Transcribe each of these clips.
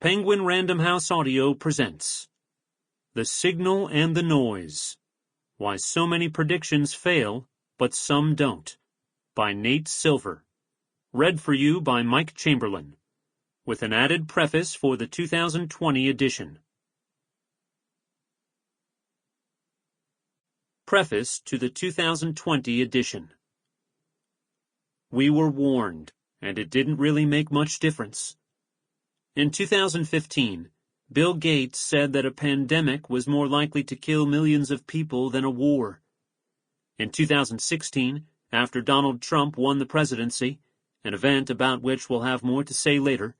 Penguin Random House Audio presents The Signal and the Noise: Why So Many Predictions Fail, But Some Don't, by Nate Silver. Read for you by Mike Chamberlain, with an added preface for the 2020 edition. Preface to the 2020 edition. We were warned, and it didn't really make much difference. In 2015, Bill Gates said that a pandemic was more likely to kill millions of people than a war. In 2016, after Donald Trump won the presidency, an event about which we'll have more to say later,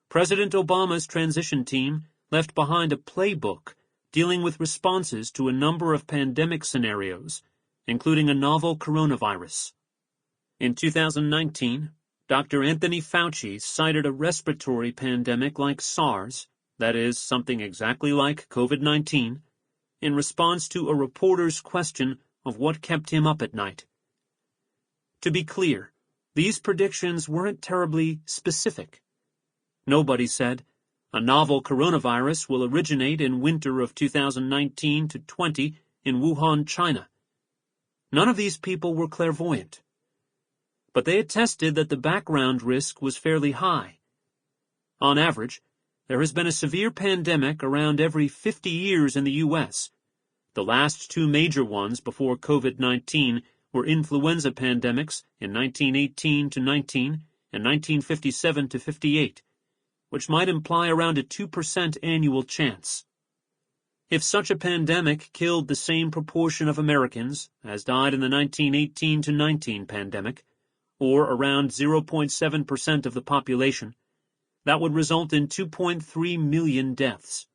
President Obama's transition team left behind a playbook dealing with responses to a number of pandemic scenarios, including a novel coronavirus. In 2019, Dr. Anthony Fauci cited a respiratory pandemic like SARS, that is, something exactly like COVID-19, in response to a reporter's question of what kept him up at night. To be clear, these predictions weren't terribly specific. Nobody said, a novel coronavirus will originate in winter of 2019 to 20 in Wuhan, China. None of these people were clairvoyant. But they attested that the background risk was fairly high. On average, there has been a severe pandemic around every 50 years in the U.S. The last two major ones before COVID-19 were influenza pandemics in 1918 to 19 and 1957 to 58. Which might imply around a 2% annual chance. If such a pandemic killed the same proportion of Americans as died in the 1918 to 19 pandemic, or around 0.7% of the population, that would result in 2.3 million deaths.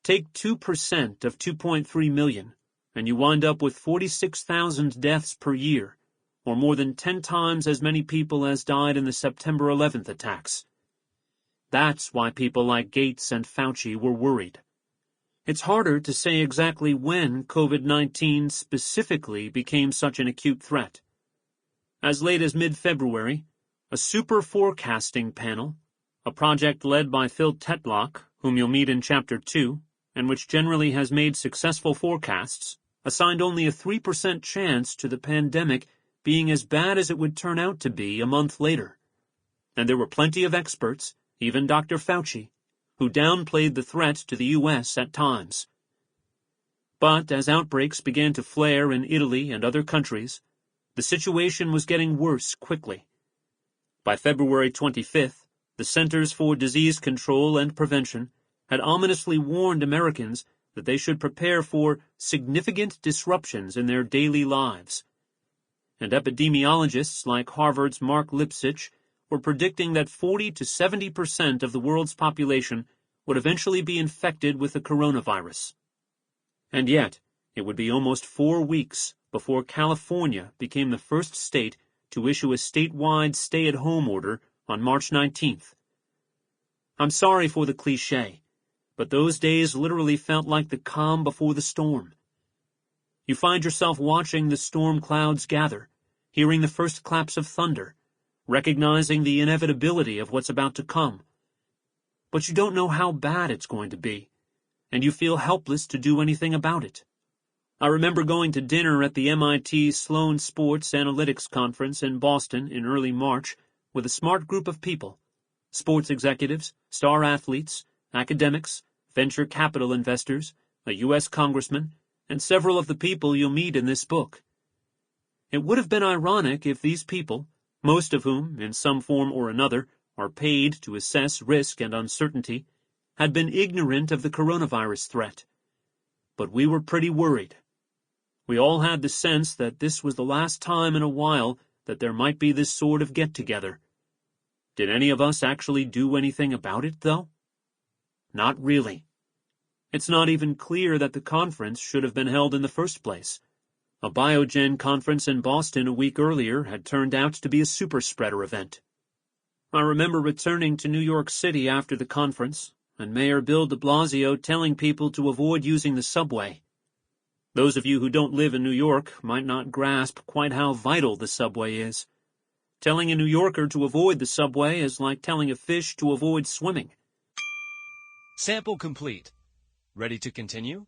Take 2% of 2.3 million, and you wind up with 46,000 deaths per year, or more than 10 times as many people as died in the September 11th attacks. That's why people like Gates and Fauci were worried. It's harder to say exactly when COVID-19 specifically became such an acute threat. As late as mid-February, a super forecasting panel, a project led by Phil Tetlock, whom you'll meet in Chapter 2, and which generally has made successful forecasts, assigned only a 3% chance to the pandemic being as bad as it would turn out to be a month later. And there were plenty of experts, even Dr. Fauci, who downplayed the threat to the U.S. at times. But as outbreaks began to flare in Italy and other countries, the situation was getting worse quickly. By February 25th, the Centers for Disease Control and Prevention had ominously warned Americans that they should prepare for significant disruptions in their daily lives. And epidemiologists like Harvard's Mark Lipsitch were predicting that 40 to 70% of the world's population would eventually be infected with the coronavirus. And yet, it would be almost 4 weeks before California became the first state to issue a statewide stay-at-home order on March 19th. I'm sorry for the cliché, but those days literally felt like the calm before the storm. You find yourself watching the storm clouds gather, hearing the first claps of thunder, recognizing the inevitability of what's about to come. But you don't know how bad it's going to be, and you feel helpless to do anything about it. I remember going to dinner at the MIT Sloan Sports Analytics Conference in Boston in early March with a smart group of people, sports executives, star athletes, academics, venture capital investors, a U.S. congressman, and several of the people you'll meet in this book. It would have been ironic if these people, most of whom, in some form or another, are paid to assess risk and uncertainty, had been ignorant of the coronavirus threat. But we were pretty worried. We all had the sense that this was the last time in a while that there might be this sort of get-together. Did any of us actually do anything about it, though? Not really. It's not even clear that the conference should have been held in the first place. A Biogen conference in Boston a week earlier had turned out to be a super-spreader event. I remember returning to New York City after the conference, and Mayor Bill de Blasio telling people to avoid using the subway. Those of you who don't live in New York might not grasp quite how vital the subway is. Telling a New Yorker to avoid the subway is like telling a fish to avoid swimming. Sample complete. Ready to continue?